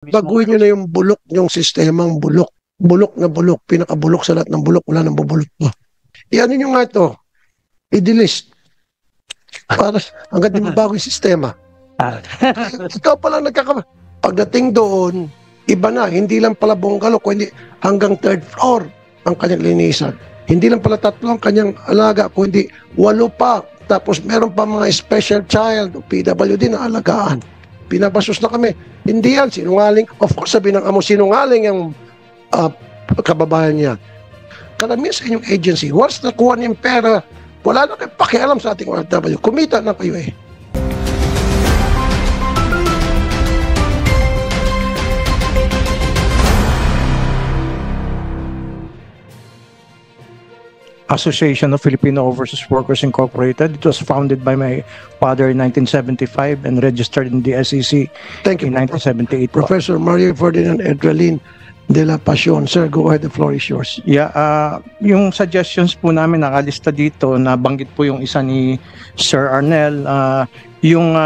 Baguhin nyo na yung bulok yung sistemang bulok. Bulok na bulok, pinakabulok sa lahat ng bulok, wala nang bubulok pa. Iano nyo nga ito, i-delist. Para hanggang di mabago yung sistema. Ikaw palang pagdating doon, iba na, hindi lang pala bungalow, kundi hanggang third floor ang kanyang linisan. Hindi lang pala tatlo ang kanyang alaga, kundi 8 pa. Tapos meron pa mga special child o PWD na alagaan. Pinabasos na kami. Hindi yan, sinungaling. Of course, sabi ng amo, sinungaling yung kababayan niya. Karamihan sa inyong agency, once nakuha niyong pera, wala na kayo pakialam sa ating OFW. Kumita na kayo eh. Association of Filipino Overseas Workers Incorporated. It was founded by my father in 1975 and registered in the SEC Thank you, in 1978. Professor Mario Ferdinand Edralin de la Pasión. Sir, go ahead, the floor is yours. Yeah, yung suggestions po namin nakalista dito, nabanggit po yung isa ni Sir Arnel, yung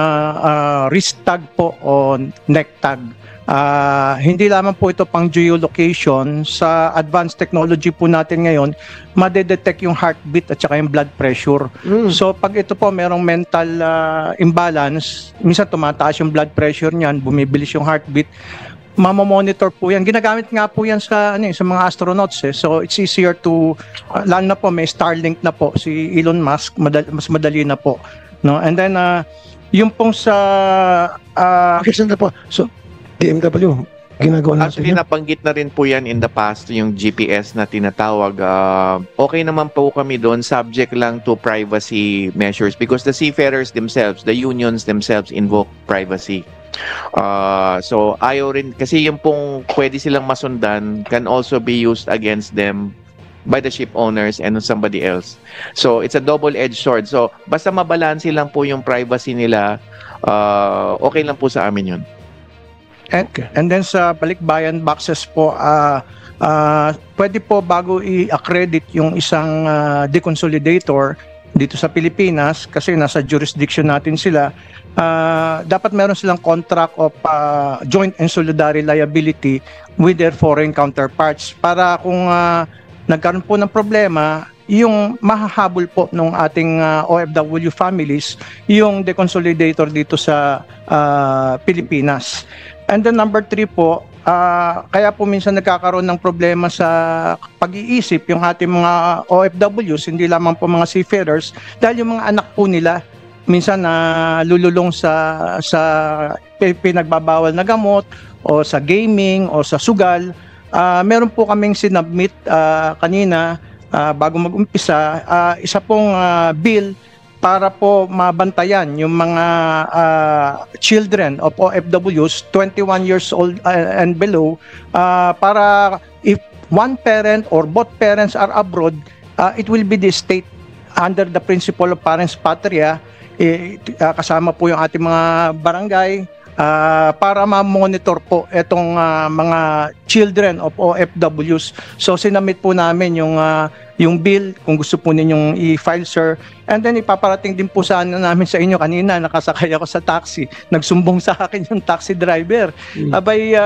wrist tag po o neck tag. Hindi lamang po ito pang geolocation. Sa advanced technology po natin ngayon, madedetect yung heartbeat at saka yung blood pressure. So pag ito po merong mental imbalance, minsan tumataas yung blood pressure niyan, bumibilis yung heartbeat, mamomonitor po yan. Ginagamit nga po yan sa, sa mga astronauts. So it's easier to, lalo na po may Starlink na po, si Elon Musk, mas madali na po. No? And then, yung pong sa... na po. So, DMW, ginagawa natin. Actually, nabanggit na rin po yan in the past, yung GPS na tinatawag. Okay naman po kami doon, subject lang to privacy measures because the seafarers themselves, the unions themselves invoke privacy. So, ayaw rin, kasi yung pong pwede silang masundan can also be used against them by the ship owners and somebody else. So, it's a double-edged sword. So, basta mabalansi lang po yung privacy nila, okay lang po sa amin yun. And then sa balikbayan boxes po, pwede po bago i-accredit yung isang deconsolidator dito sa Pilipinas, kasi nasa jurisdiction natin sila, dapat meron silang contract of joint and solidary liability with their foreign counterparts para kung nagkaroon po ng problema, yung mahahabol po ng ating OFW families, yung deconsolidator dito sa Pilipinas. And then number 3 po, kaya po minsan nagkakaroon ng problema sa pag-iisip yung ating mga OFWs, hindi lamang po mga seafarers, dahil yung mga anak po nila minsan lululong sa pinagbabawal na gamot o sa gaming o sa sugal. Meron po kaming sinubmit kanina bago mag-umpisa, isa pong bill para po mabantayan yung mga children of OFWs 21 years old and below, para if one parent or both parents are abroad, it will be the state under the principle of parens patria, kasama po yung ating mga barangay, para ma-monitor po itong mga children of OFWs. So sinamit po namin yung bill, kung gusto po ninyong i-file, sir. And then ipaparating din po sana namin sa inyo. Kanina nakasakay ako sa taxi, nagsumbong sa akin yung taxi driver. Abay,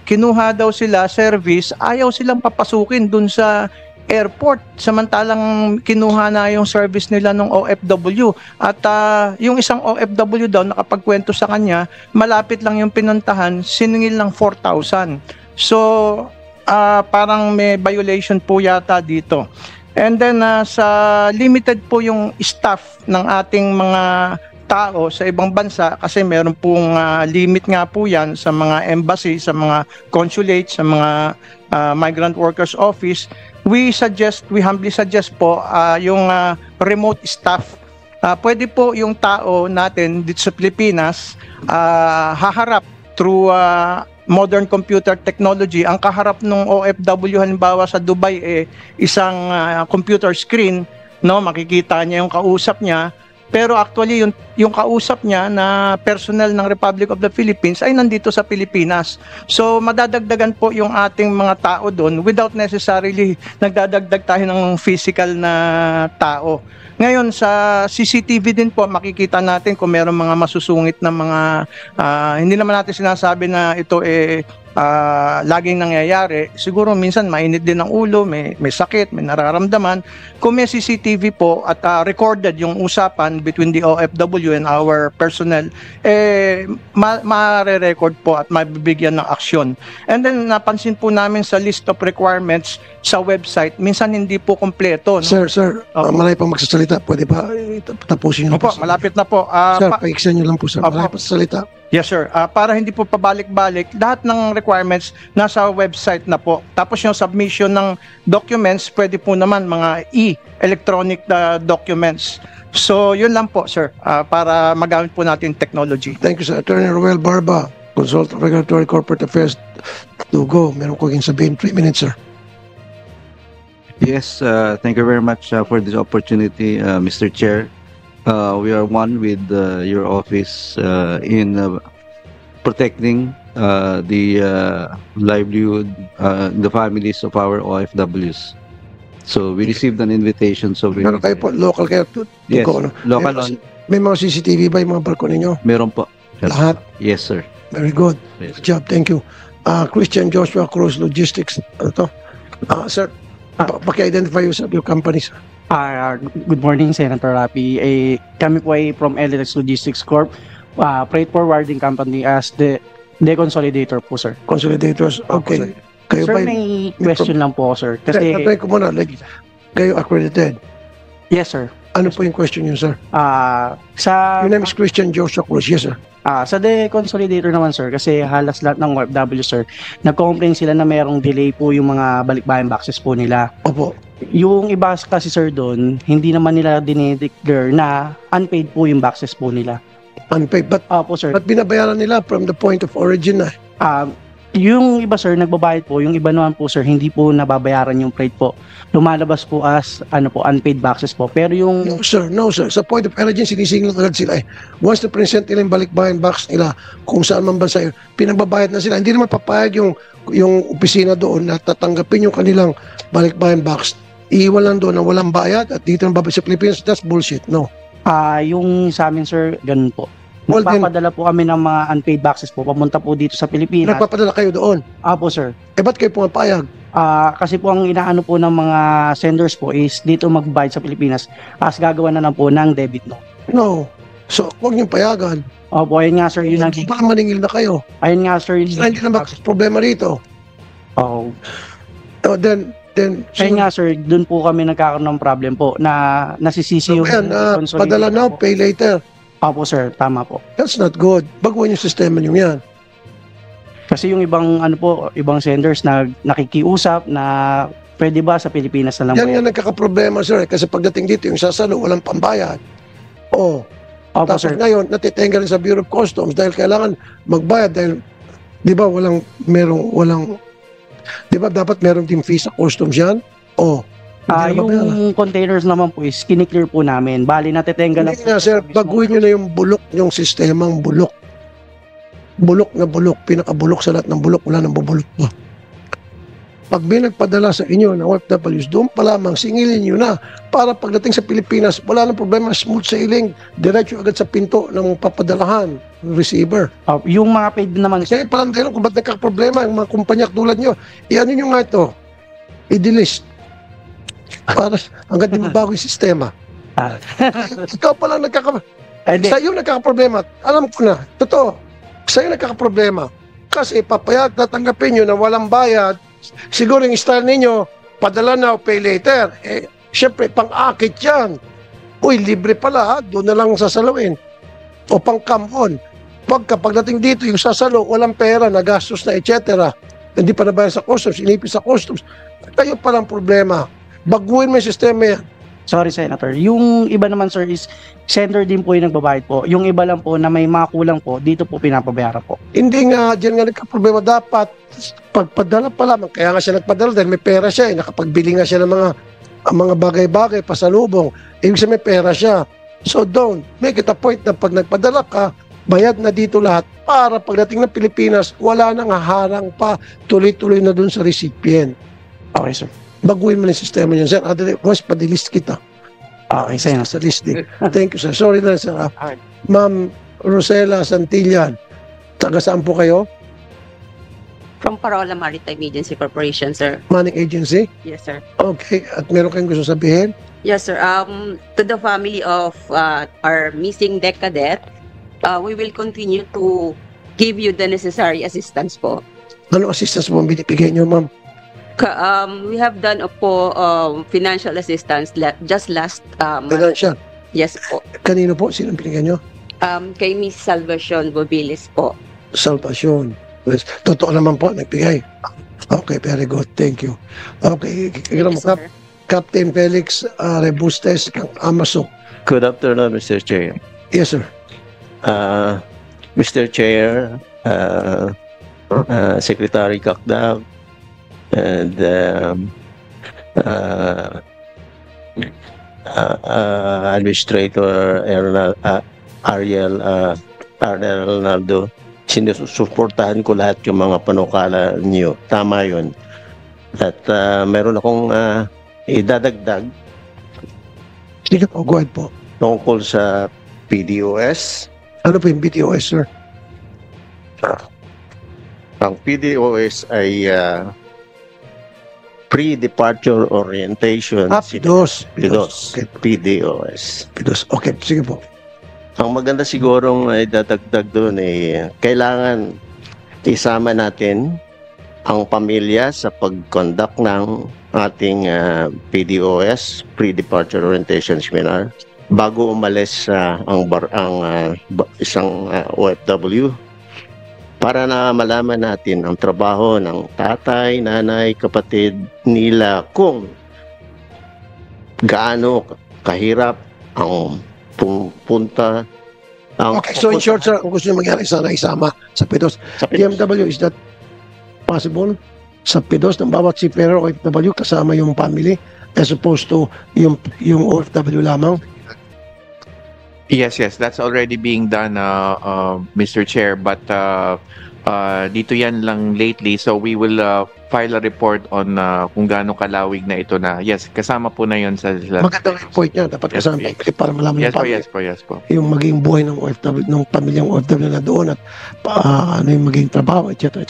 kinuha daw sila service, ayaw silang papasukin dun sa airport, samantalang kinuha na yung service nila ng OFW. At yung isang OFW daw nakapagkwento sa kanya, malapit lang yung pinuntahan, siningil ng 4,000. So parang may violation po yata dito. And then sa limited po yung staff ng ating mga tao sa ibang bansa, kasi meron pong limit nga po yan sa mga embassy, sa mga consulate, sa mga migrant workers office. We humbly suggest po yung remote staff. Pwede po yung tao natin dito sa Pilipinas haharap through modern computer technology. Ang kaharap ng OFW halimbawa sa Dubai isang computer screen, no, makikita niya yung kausap niya. Pero actually yung kausap niya na personnel ng Republic of the Philippines ay nandito sa Pilipinas. So madadagdagan po yung ating mga tao doon without necessarily nagdadagdag tayo ng physical na tao. Ngayon sa CCTV din po makikita natin kung mayroong mga masusungit na mga hindi naman natin sinasabi na ito laging nangyayari. Siguro minsan mainit din ang ulo, may sakit, may nararamdaman. Kung may CCTV po at recorded yung usapan between the OFW and our personnel, ma-record po at mabibigyan ng aksyon. And then napansin po namin sa list of requirements sa website, minsan hindi po kompleto. No? Sir, malay pang magsasalita. Pwede ba tapusin niyo? Opo, malapit na po. Sir, paiksan niyo lang po, sir. Malay pang salita. Yes, sir. Para hindi po pabalik-balik, lahat ng requirements nasa website na po. Tapos yung submission ng documents, pwede po naman mga electronic documents. So, yun lang po, sir, para magamit po natin technology. Thank you, sir. Attorney Roel Barba, Consultant Regulatory Corporate Affairs. To go. Meron ko yung sabihin. 3 minutes, sir. Yes, thank you very much for this opportunity, Mr. Chair. We are one with your office in protecting the livelihood, the families of our OFWs. So we received an invitation. So we Meron kayo po, local kayo. Yes, Go, no? local Meron- on. May mga CCTV ba yung mga barko ninyo? Meron po. Yes. Lahat? Yes, sir. Very good. Yes. Good job. Thank you. Christian Joshua Cruz Logistics. Ano to? Sir, paki-identify yourself, your company, sir. Good morning, Senator Rapi. Kami po ay from LLX Logistics Corp. Freight forwarding company as the consolidator po, sir. Consolidators. Okay. Kayo Sir, ba? may question lang po, sir. Kasi, Tatry ko muna. Like, kayo accredited. yes, sir. Ano po yung question niyo, sir? Sa Your name is Christian Joshua Cruz. Yes, sir. sa the consolidator naman, sir, kasi halos lahat ng OFW, sir, nag-complain sila na mayroong delay po yung mga balikbayan boxes po nila. Opo. Yung iba kasi, sir, doon, hindi naman nila dinideclare na unpaid po yung boxes po nila. Unpaid. Opo, sir. But binabayaran nila from the point of origin na. Yung iba, sir, nagbabayad po. Yung iba naman po, sir, hindi po nababayaran yung freight po. Lumalabas po as unpaid boxes po. Pero yung No, sir. No, sir. Sa point of origin, sinisingil agad sila. Once na present nila yung balikbayan box nila, kung saan man bansa yun, pinagbabayad na sila. Hindi naman papayag yung opisina doon na tatanggapin yung kanilang balikbayan box. Iiwan lang doon na walang bayad at dito ang babay sa Pilipinas. That's bullshit. No. yung sa amin, sir, ganun po. Well, then- Nagpapadala po kami ng mga unpaid boxes po papunta po dito sa Pilipinas. Nagpapadala kayo doon. Apo, sir. Ba't kayo pumapayag? Kasi po ang inaano po ng mga senders po is dito magbayad sa Pilipinas as gagawa na lang po ng debit note. No. So, huwag niyong payagan. Opo, ayun nga, sir, yun ang Baka maningil na kayo. ayun nga, sir, yun. Hindi na problema rito. Oh. Then Ayun nga, sir, doon po kami nagkakaroon ng problem po na nasisisi yung ayan, consolidator padala now, po. pay later. Opo, sir, tama po. That's not good. Baguhin yung sistema niyo yan. Kasi yung ibang ibang senders na nakikiusap na pwede ba sa Pilipinas na lang Yan po? nga nagkakaproblema, sir. Kasi pagdating dito, yung sasalo, walang pambayad. Oh, Opo, tapos sir. ngayon, natitenga rin sa Bureau of Customs dahil kailangan magbayad dahil, di ba, di ba, dapat meron din fee sa customs yan? Oh, hindi na mabayaran. Yung containers naman po is kiniklear po namin. Bali, natitenga lang Hindi nga, sir, baguhin nyo na yung bulok, yung sistemang bulok. Bulok na bulok, pinakabulok sa lahat ng bulok, wala nang bubulok pa. Pag may nagpadala sa inyo na OFWs, doon pa lamang singilin nyo na para pagdating sa Pilipinas, wala nang problema, smooth sailing, diretso agad sa pinto ng papadalahan, receiver. yung mga paid naman, sir. Kaya palang tayo kung ba't nagkakaproblema yung mga kumpanya tulad nyo, i-ano nyo nga ito, i-delist. Para hanggang di mabago yung sistema. Ikaw palang Hindi. sa iyo nagkakaproblema. Alam ko na, totoo, sa iyo nagkakaproblema. Kasi papayag tatanggapin nyo na walang bayad, siguro yung style ninyo, padala na o pay later. Siyempre, pang-akit yan. Uy, libre pala ha, doon na lang sasalawin. O pang-come on. Pagdating dito, yung sasalo, walang pera, nagastos na, etc. Hindi pa nabayad sa customs, inipis sa customs. Kayo palang problema. Baguhin mo yung sistema yan. Sorry, Senator. Yung iba naman, sir, is sender din po yung nagbabayad po. Yung iba lang po na may mga kulang po, dito po pinapabayaran po. Hindi nga, dyan nga nagka-problema. Dapat, pagpadala pa lamang, kaya nga siya nagpadala dahil may pera siya, nakapagbili nga siya ng mga bagay-bagay, pasalubong. Ibig sabihin may pera siya. So don't make it a point na pag nagpadala ka, bayad na dito lahat para pagdating ng Pilipinas, wala nang haharang pa, tuloy-tuloy na dun sa recipient. Okay, sir. Baguhin mo na yung sistema niyan, sir. Otherwise, padilist kita. Okay, sir. Sa listing. Thank you, sir. Sorry na, sir. Ma'am Rosela Santillan, taga saan po kayo? From Parola Maritime Agency Corporation, sir. Manning Agency? Yes, sir. Okay. At meron kayong gusto sabihin? Yes, sir. To the family of our missing deck cadet, we will continue to give you the necessary assistance po. Ano assistance mo ang binibigay niyo, ma'am? We have done po financial assistance just last month. Financial. Yes po. Kanino po? Sino binigay niyo? Kay Miss Salvacion Bobilis po. Salvation. Yes. Totoo naman po, nagbigay. Okay, very good. Thank you. Okay, kailan mo, Yes, sir. Captain Felix Rebustes ng Amasok. Good afternoon, Mr. Chair. Yes, sir. Mr. Chair, Secretary Kakdag, and Administrator Ariel Ronaldo, sinusuportahan ko lahat yung mga panukala niyo. Tama yun. At meron akong idadagdag Sige po, go ahead po. tungkol sa PDOS. Ano po yung BTOS, sir? Ang PDOS ay pre-departure orientation. PIDOS. PDOS. Okay, PDOS. PIDOS. Okay, sige po. Ang maganda sigurong ay dadagdag doon ay kailangan isama natin ang pamilya sa pag-conduct ng ating PDOS, pre-departure orientation seminar, bago umalis isang OFW, para na malaman natin ang trabaho ng tatay, nanay, kapatid nila, kung gaano kahirap ang pupunta. Okay, so in short, sir, kung gusto nyo mangyari, sana isama sa PIDOS. sa Pinas. DMW, is that possible? Sa PIDOS ng bawat seafarer o OFW, kasama yung family, as opposed to yung OFW lamang? Yes, that's already being done, Mr. Chair. But dito yan lang lately. So we will file a report on kung gaano kalawig na ito na. Yes, kasama po na yun sa... Magandang report niya. Dapat Yes, kasama yes. para malaman Yes yung po, family. yes po. Yung maging buhay ng OFW, ng pamilyang OFW na doon at ano yung maging trabaho, etc.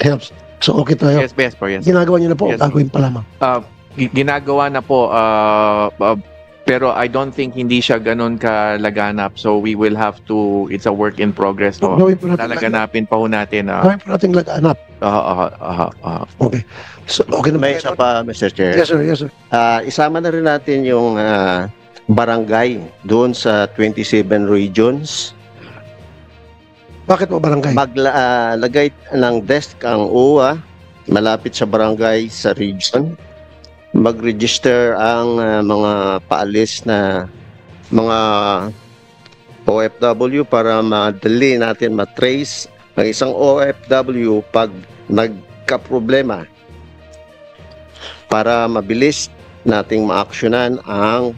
Helps. So okay tayo. Yes po, yes. Ginagawa niyo na po, Yes. gagawin pa lamang. Ginagawa na po, pero I don't think hindi siya ganun kalaganap. So we will have to, it's a work in progress. No? Gawin po natin Lalaganapin pa ho natin. Gawin po natin laganap. Okay. So okay na May isa pa, Mr. Chair. Yes, sir. Yes, sir. Isama na rin natin yung barangay doon sa 27 regions. Bakit mo barangay? Maglagay ng desk ang OWA malapit sa barangay sa region. Mag-register ang mga paalis na mga OFW para madali natin matrace ang isang OFW pag nagka-problema, para mabilis nating ma-actionan ang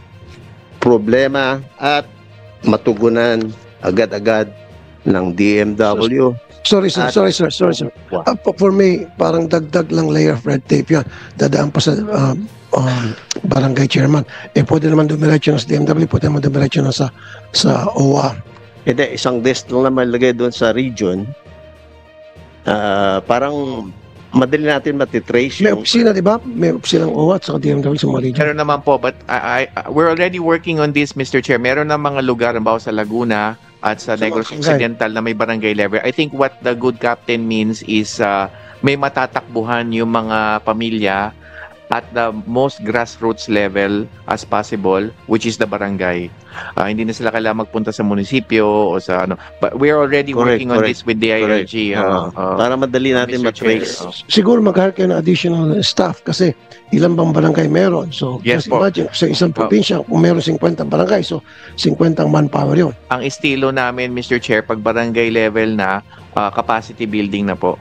problema at matugunan agad-agad ng DMW. Sorry, sir. For me, parang dagdag lang layer of red tape yan. Dadaan pa sa barangay chairman. Pwede naman dumiretso na sa DMW, pwede naman dumiretso na sa OWA. Hindi, isang desk lang naman lagay doon sa region. Parang madali natin matitrace May yung... opisina, di ba? May opisina ng OWA at sa DMW sa mga region. Meron naman po, but we're already working on this, Mr. Chair. Meron na mga lugar, halimbawa sa Laguna at sa Sa Negros barangay. Occidental na may barangay level. I think what the good captain means is may matatakbuhan yung mga pamilya at the most grassroots level as possible, which is the barangay. Hindi na sila kailangan magpunta sa munisipyo o sa ano. But we're already Correct, working on correct. this with the IRG. Para madali natin Mr. Chair. matrace. Siguro mag-hire kayo ng additional staff kasi ilang bang barangay meron. So, Yes just po. imagine, sa isang probinsya, kung meron 50 barangay, so 50 manpower yun. Ang estilo namin, Mr. Chair, pag barangay level na, capacity building na po.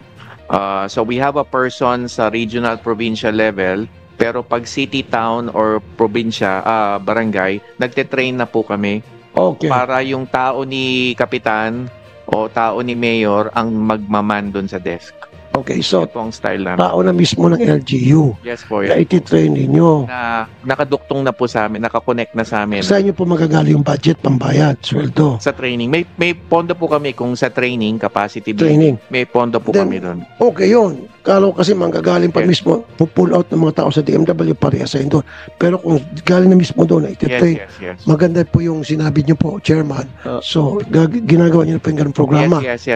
So we have a person sa regional provincial level Pero pag city, town, or probinsya, barangay, nagte-train na po kami Okay. para yung tao ni kapitan o tao ni mayor ang magmaman doon sa desk. Okay, so Ito ang style namin. tao na mismo ng LGU Yes po, na yan. iti-train ninyo. Na nakaduktong na po sa amin, nakakonect na sa amin. Saan nyo po magagaling yung budget, pambayad, sweldo, Sa training. May pondo po kami kung sa training, capacity building. training? May pondo po Then, kami doon. Okay yun. Kala ko kasi manggagaling pa Yes. mismo, pull out ng mga tao sa DMW, parehasahin doon. Pero kung galing na mismo doon, na Yes, iti-train, yes. maganda po yung sinabi niyo po, Chairman. Uh, So, ginagawa niyo na po yung ganung programa. Yes.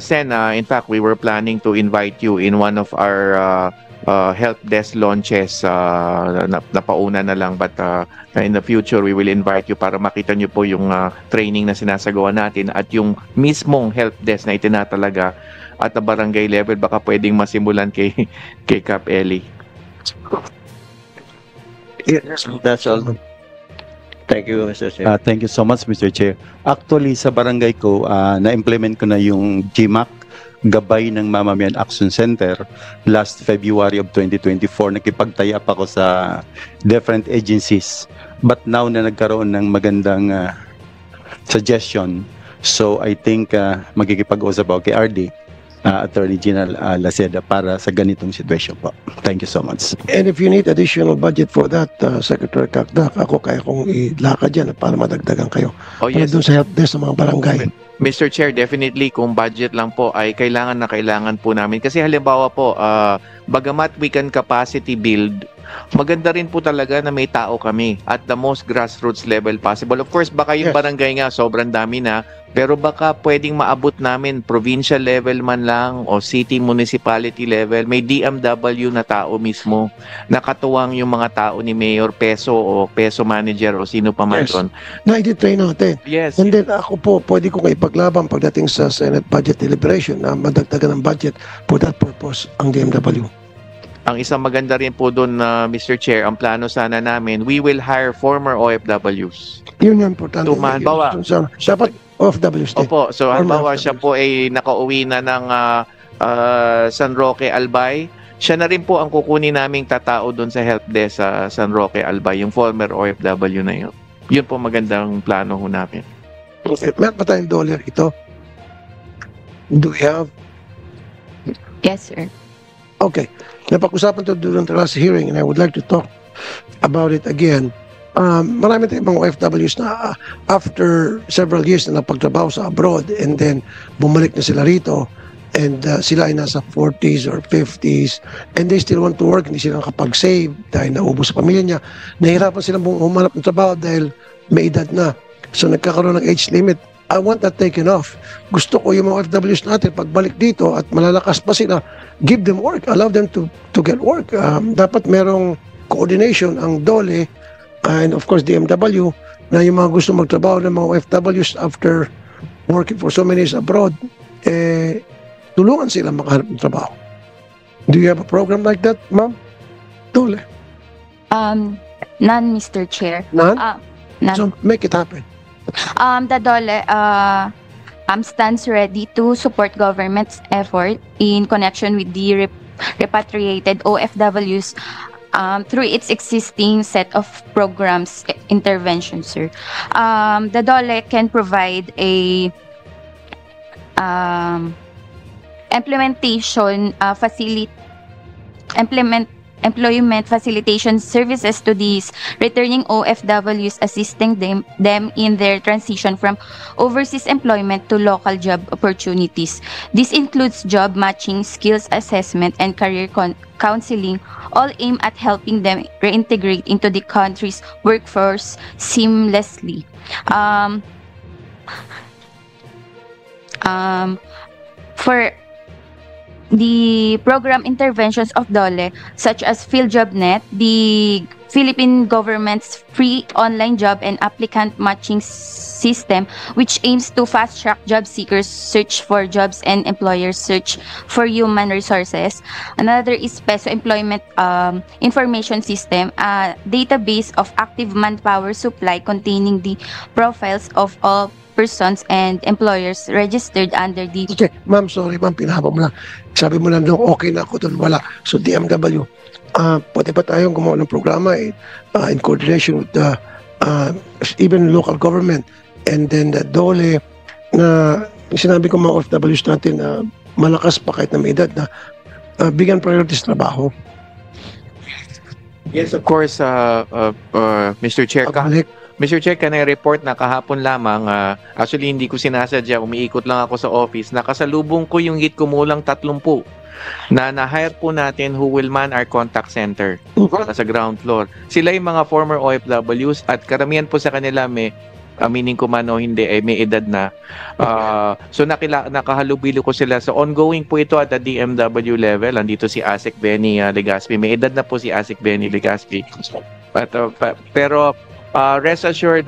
Sen, in fact, we were planning to invite you in one of our help desk launches. Napauna na lang, but in the future, we will invite you para makita niyo po yung training na sinasagawa natin at yung mismong help desk na itinatalaga at the barangay level. Baka pwedeng masimulan kay Cap Ellie. Yes. That's all. Thank you, Mr. Chair. Thank you so much, Mr. Chair. Actually, sa barangay ko, na-implement ko na yung GMAC, Gabay ng Mamamayan Action Center, last February of 2024. Nakipag-tie-up ako sa different agencies. But now na nagkaroon ng magandang suggestion, so I think magkikipag-usap ako kay RD, Attorney General Laceda, para sa ganitong situation po. Thank you so much. And if you need additional budget for that, Secretary Kakdak, ako kaya kong ilakad yan para madagdagan kayo. Oh, Para yes. doon sa help desk sa mga barangay. Mr. Chair, definitely kung budget lang po ay kailangan po namin. Kasi halimbawa po, bagamat we can capacity build, maganda rin po talaga na may tao kami at the most grassroots level possible. Of course, baka yung Yes. barangay nga sobrang dami na, pero baka pwedeng maabot namin provincial level man lang o city municipality level. May DMW na tao mismo. Nakatuwang yung mga tao ni Mayor Peso o Peso Manager o sino pa man Yes. doon. Na iti-train natin. Yes. And then ako po, pwede ko kayo ipaglaban pagdating sa Senate Budget Deliberation na madagdagan ng budget for that purpose ang DMW. Ang isang maganda rin po doon, Mr. Chair, ang plano sana namin, we will hire former OFWs. Yun yung importante. Halimbawa. Dapat OFWs din. Opo, so Former halimbawa siya OFWs. po ay nakauwi na ng San Roque, Albay. Siya na rin po ang kukunin naming tatao doon sa help desk sa San Roque, Albay, yung former OFW na yun. Yun po magandang plano ho namin. Okay. Meron pa tayong dollar ito? Do we have? Yes, sir. Okay. Napag-usapan ito during the last hearing and I would like to talk about it again. Marami tayong mga OFWs na after several years na napagtrabaho sa abroad and then bumalik na sila rito and sila ay nasa 40s or 50s and they still want to work, hindi sila nakapag-save dahil naubos sa pamilya niya. Nahirapan silang humanap ng trabaho dahil may edad na. So nagkakaroon ng age limit. I want that taken off. Gusto ko yung mga OFWs natin pagbalik dito at malalakas pa sila, give them work, allow them to get work. Dapat merong coordination ang DOLE and of course DMW na yung mga gusto magtrabaho ng mga OFWs after working for so many years abroad, tulungan sila makahanap ng trabaho. Do you have a program like that, ma'am? DOLE? None, Mr. Chair. None? None. So make it happen. The DOLE stands ready to support government's effort in connection with the repatriated OFWs through its existing set of programs interventions, sir. The DOLE can provide a employment facilitation services to these returning OFWs, assisting them in their transition from overseas employment to local job opportunities. This includes job matching, skills assessment, and career counseling, all aimed at helping them reintegrate into the country's workforce seamlessly. For the program interventions of DOLE, such as PhilJobNet, the Philippine government's free online job and applicant matching system, which aims to fast-track job seekers' search for jobs and employers' search for human resources. Another is PESO Employment Information System, a database of active manpower supply containing the profiles of all persons and employers registered under the... Okay, ma'am, sorry ma'am, pinahaba mo lang. Sabi mo lang doon, okay na ako doon, wala. So DMW, pwede pa tayong gumawa ng programa in coordination with the even local government and then the DOLE na sinabi ko mga OFWs natin na malakas pa kahit na may edad na bigyan priority sa trabaho. Yes, of course, Mr. Chair. Mr. Chair, can I report na kahapon lamang, actually hindi ko sinasadya, umiikot lang ako sa office, nakasalubong ko yung hit kumulang 30 na na-hire po natin who will man our contact center sa ground floor. Sila yung mga former OFWs at karamihan po sa kanila may aminin ko man o hindi, may edad na. So nakahalubilo ko sila. So ongoing po ito at the DMW level. Andito si Asik Benny Legaspi. May edad na po si Asik Benny Legaspi. Pero rest assured,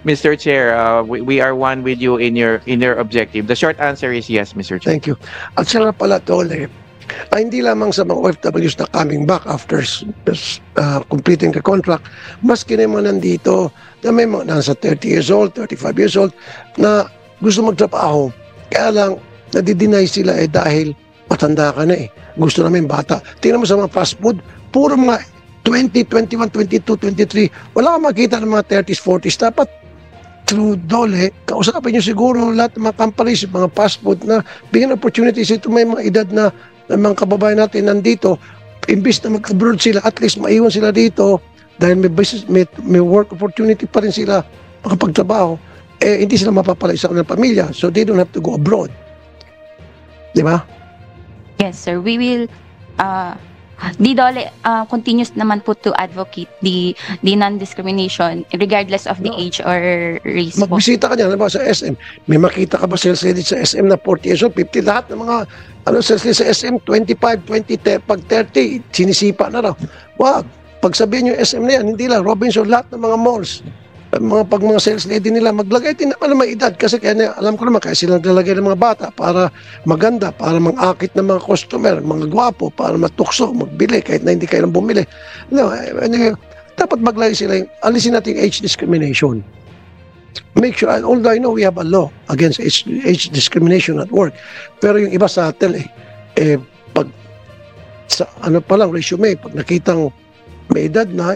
Mr. Chair, we are one with you in your objective. The short answer is yes, Mr. Chair. Thank you. At sila pala, Tole, hindi lamang sa mga OFWs na coming back after completing the contract, maski na mga nandito na may mga nasa 30 years old, 35 years old, na gusto magtrabaho. Kaya lang, nadideny sila dahil matanda ka na Gusto namin bata. Tingnan mo sa mga fast food, puro mga 20, 21, 22, 23. Wala kang makita ng mga 30s, 40s. Dapat through DOLE, kausapin nyo siguro lahat ng mga companies, mga fast food na bigyan opportunities. Ito may mga edad na mga kababayan natin nandito, imbis na mag-abroad sila, at least maiwan sila dito dahil may business, may work opportunity pa rin sila makapagtrabaho, hindi sila mapapalay sa kanilang pamilya. So they don't have to go abroad. Di ba? Yes, sir. We will the DOLE continues naman po to advocate the non-discrimination regardless of the age or race po. Magbisita ka niya, sa SM. May makita ka ba sales lady sa SM na 40 years old, 50, lahat ng mga sales lady sa SM, 25, 20, pag 30, sinisipa na raw. Wag. Pag sabihin yung SM na yan, hindi lang, Robinson, lahat ng mga malls, mga sales lady nila, maglagay din naman ng mga edad. Kasi kaya alam ko naman, kaya silang nalagay ng mga bata para maganda, para mang-akit ng mga customer, mga gwapo, para matukso, magbili, kahit na hindi kayo nang bumili. No, dapat maglagay sila, alisin natin age discrimination. Make sure, although I know we have a law against age discrimination at work, pero yung iba sa atin, pag sa pa lang, resume, pag nakitang may edad na,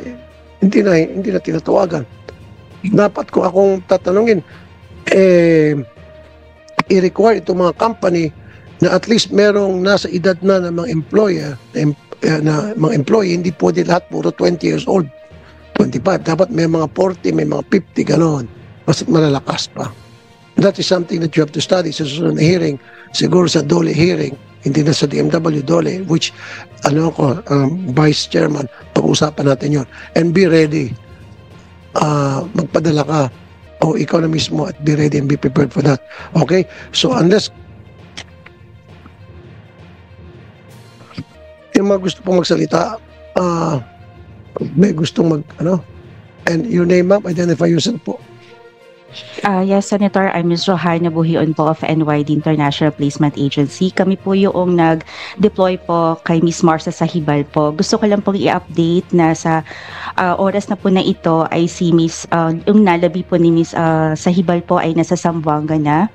hindi na tinatawagan. Dapat ko akong tatanungin, i-require itong mga company na at least merong nasa edad na ng mga employer, na mga employee, hindi pwede lahat puro 20 years old, 25. Dapat may mga 40, may mga 50, gano'n. Mas malalakas pa. That is something that you have to study sa susunod na hearing, siguro sa DOLE hearing, hindi na sa DMW DOLE, which, Vice Chairman, pag-usapan natin yon. And be ready. Magpadala ka o ikaw na mismo at be ready and be prepared for that. Okay? So unless yung mga gusto pong magsalita, may gustong and your name, ma'am, identify yourself po. Yes, Senator, I'm Ms. Johanna Buhion po of NYD International Placement Agency. Kami po yung nag-deploy po kay Ms. Marsa Sahibal po. Gusto ko lang pong i-update na sa oras na po na ito ay si Ms. Yung nalabi po ni Ms. Sahibal po ay nasa Zamboanga na.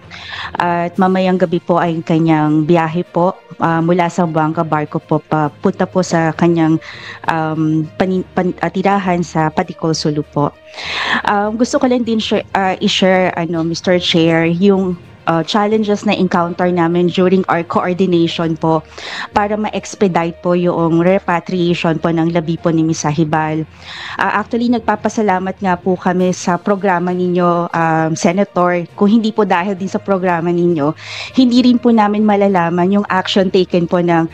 At mamayang gabi po ay kanyang biyahe po mula Zamboanga, barko po papunta po sa kanyang tirahan sa Paticol, Sulu po. Gusto ko lang din i-share, Mr. Chair, yung challenges na encounter namin during our coordination po para ma-expedite po yung repatriation po ng labi po ni Ms. Sahibal. Actually, nagpapasalamat nga po kami sa programa ninyo, Senator. Kung hindi po dahil din sa programa ninyo, hindi rin po namin malalaman yung action taken po ng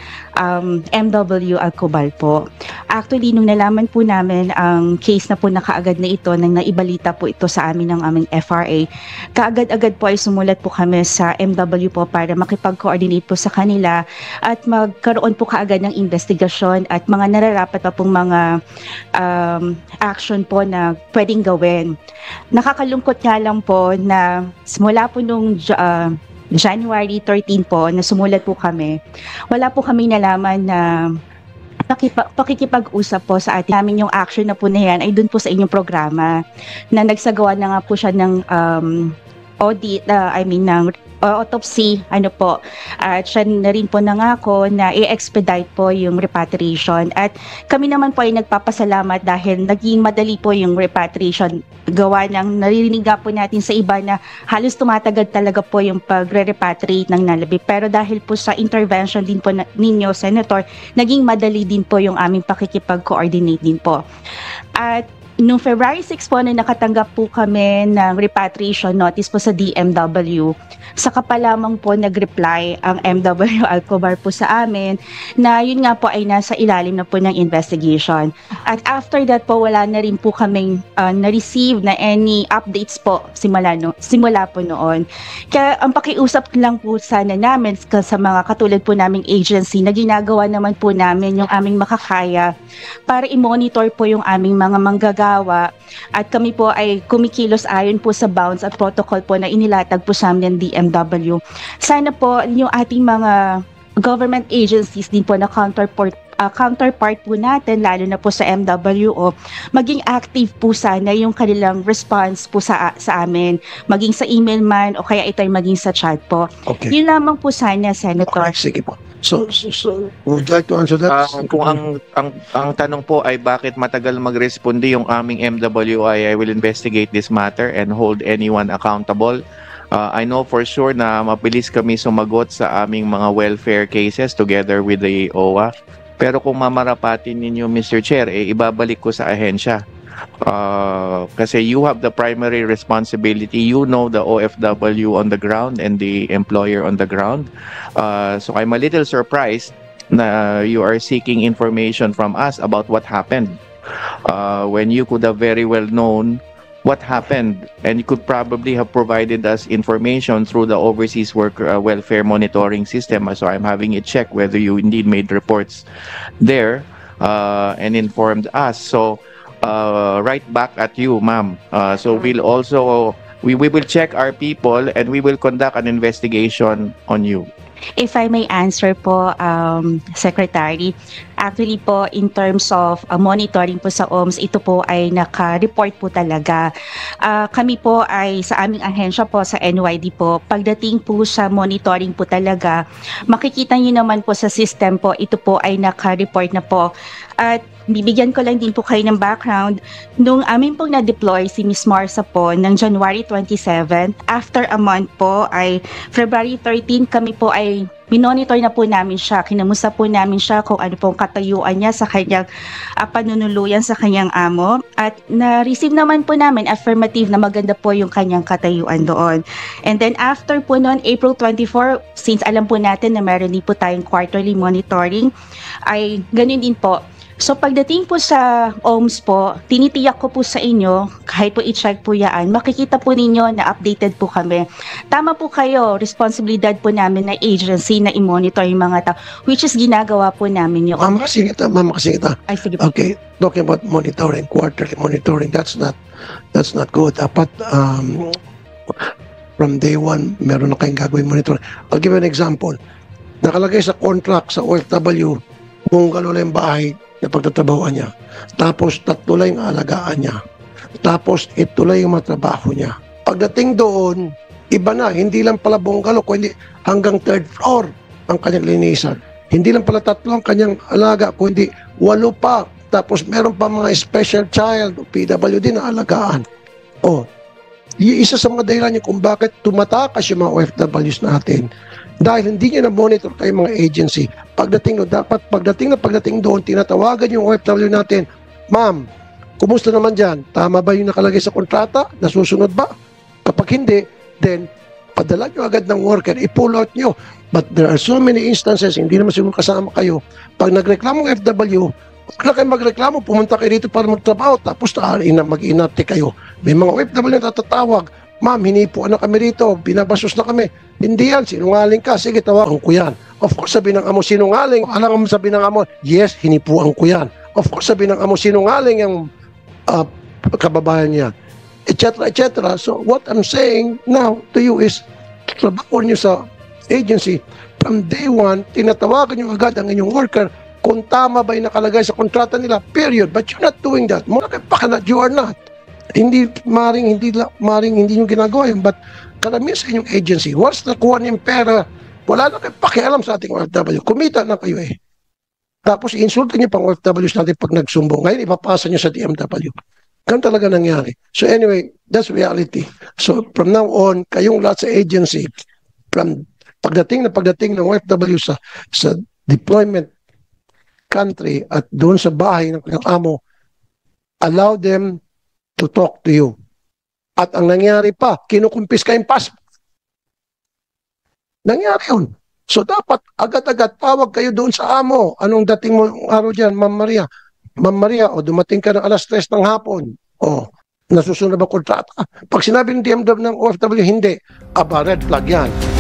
MW Alcobal po. Actually, nung nalaman po namin ang case na po nakaagad na ito, nang naibalita po ito sa amin ng aming FRA, kaagad-agad po ay sumulat po kami sa MW po para makipag-coordinate po sa kanila at magkaroon po kaagad ng investigasyon at mga nararapat pa pong mga action po na pwedeng gawin. Nakakalungkot nga lang po na simula po nung January 13 po na sumulat po kami, wala po kami nalaman na pakikipag-usap po sa atin namin yung action na po na yan ay dun po sa inyong programa na nagsagawa na nga po siya ng audit, ng autopsy, at siya na rin po nangako na i-expedite po yung repatriation. At kami naman po ay nagpapasalamat dahil naging madali po yung repatriation. Gawa ng naririnig nga po natin sa iba na halos tumatagal talaga po yung pagre-repatriate ng nalabi. Pero dahil po sa intervention din po ninyo, Senator, naging madali din po yung aming pakikipag-coordinate din po. At noong February 6 po na nakatanggap po kami ng repatriation notice po sa DMW, saka pa lamang po nag-reply ang MW Alcobar po sa amin na yun nga po ay nasa ilalim na po ng investigation. At after that po, wala na rin po kaming na-receive na any updates po simula po noon. Kaya ang pakiusap lang po sana namin sa mga katulad po naming agency na ginagawa naman po namin yung aming makakaya para i-monitor po yung aming mga manggagawa at kami po ay kumikilos ayon po sa bounds at protocol po na inilatag po sa amin ng DMW. Sana po yung ating mga government agencies din po na counterpart po natin, lalo na po sa MWO, maging active po sana yung kanilang response po sa amin, maging sa email man o kaya ito ay maging sa chat po. Okay. Yun lamang po sana, Senator. Okay, sige po. So, would you like to answer that? Kung ang tanong po ay bakit matagal magresponde yung aming MWI, I will investigate this matter and hold anyone accountable. I know for sure na mabilis kami sumagot sa aming mga welfare cases together with the OWA. Pero kung mamarapatin ninyo, Mr. Chair, ibabalik ko sa ahensya. Kasi you have the primary responsibility. You know the OFW on the ground and the employer on the ground. So I'm a little surprised na you are seeking information from us about what happened when you could have very well known what happened, and you could probably have provided us information through the overseas welfare monitoring system. So I'm having it check whether you indeed made reports there and informed us. So right back at you, ma'am. So we will check our people and we will conduct an investigation on you. If I may answer po, Secretary, actually po in terms of monitoring po sa OMS, ito po ay naka-report po talaga. Kami po ay sa aming ahensya po sa NYD po, pagdating po sa monitoring po talaga, makikita niyo naman po sa system po, ito po ay naka-report na po. At bibigyan ko lang din po kayo ng background. Nung amin pong na-deploy si Ms. Marsa po ng January 27, after a month po ay February 13, kami po ay minonitor na po namin siya. Kinamusta po namin siya kung ano pong katayuan niya sa kanyang panunuluyan sa kanyang amo. At na-receive naman po namin affirmative na maganda po yung kanyang katayuan doon. And then after po noon, April 24, since alam po natin na meron din po tayong quarterly monitoring, ay ganun din po. So pagdating po sa OMS po, tinitiyak ko po sa inyo, kahit po i-check po yan, makikita po ninyo na updated po kami. Tama po kayo, responsibilidad po namin na agency na i-monitor yung mga tao, which is ginagawa po namin yun. Ma'am, kasi kita. Ay, sige po. Okay, talking about monitoring, quarterly monitoring, that's not good. Dapat from day one, meron na kayong gagawin monitoring. I'll give you an example. Nakalagay sa contract sa OFW, bungalow lang yung bahay na pagtatrabahoan niya. Tapos 3 lang yung alagaan niya. Tapos ito lang yung matrabaho niya. Pagdating doon, iba na. Hindi lang pala bungalow, kundi hanggang 3rd floor ang kanyang linisan. Hindi lang pala 3 ang kanyang alaga, kundi 8 pa. Tapos meron pa mga special child o PWD na alagaan. Isa sa mga dahilan niyo kung bakit tumatakas yung mga OFWs natin. Dahil hindi niya na-monitor kayo mga agency. Pagdating doon, tinatawagan yung OFW natin, ma'am, kumusta naman dyan? Tama ba yung nakalagay sa kontrata? Nasusunod ba? Kapag hindi, then padala nyo agad ng worker, i-pull out nyo. But there are so many instances, hindi naman siguro kasama kayo. Pag nagreklamo ng OFW, huwag na kayo magreklamo, pumunta kayo dito para magtrabaho, tapos mag-inarte kayo. May mga OFW na tatatawag, ma'am, hinipuan na kami rito, binabasos na kami. Hindi yan, sinungaling ka, sige, tawagan ko yan. Of course, sabi ng amo, sinungaling. Alam mo, sabi ng amo, yes, hinipuan ko yan. Of course, sabi ng amo, sinungaling yung kababayan niya, etc., etc. So, what I'm saying now to you is, trabaho niyo sa agency, from day one, tinatawagan niyo agad ang inyong worker, kung tama ba yung nakalagay sa kontrata nila, period. But you're not doing that. Muna kayo pa, you are not. Hindi nyo ginagawa yun, but karamihan sa inyong agency, once nakuha niyo yung pera, wala na kayong pakialam sa ating OFW. Kumita na kayo eh. Tapos insultin niyo pang OFWs natin pag nagsumbong. Ngayon, ipapasa niyo sa DMW. Ganun talaga nangyari. So anyway, that's reality. So from now on, kayong lahat sa agency, from pagdating ng OFW sa deployment country at doon sa bahay ng kanyang amo, allow them to talk to you. At ang nangyari pa, kinukumpis kayong passport. Nangyari yun. So dapat agad-agad tawag kayo doon sa amo. Anong dating mo araw dyan, Ma'am Maria? Ma'am Maria, o dumating ka ng alas 3 ng hapon. O, nasusunod ba kontrata? Pag sinabi ng DMW ng OFW, hindi. Aba, red flag yan.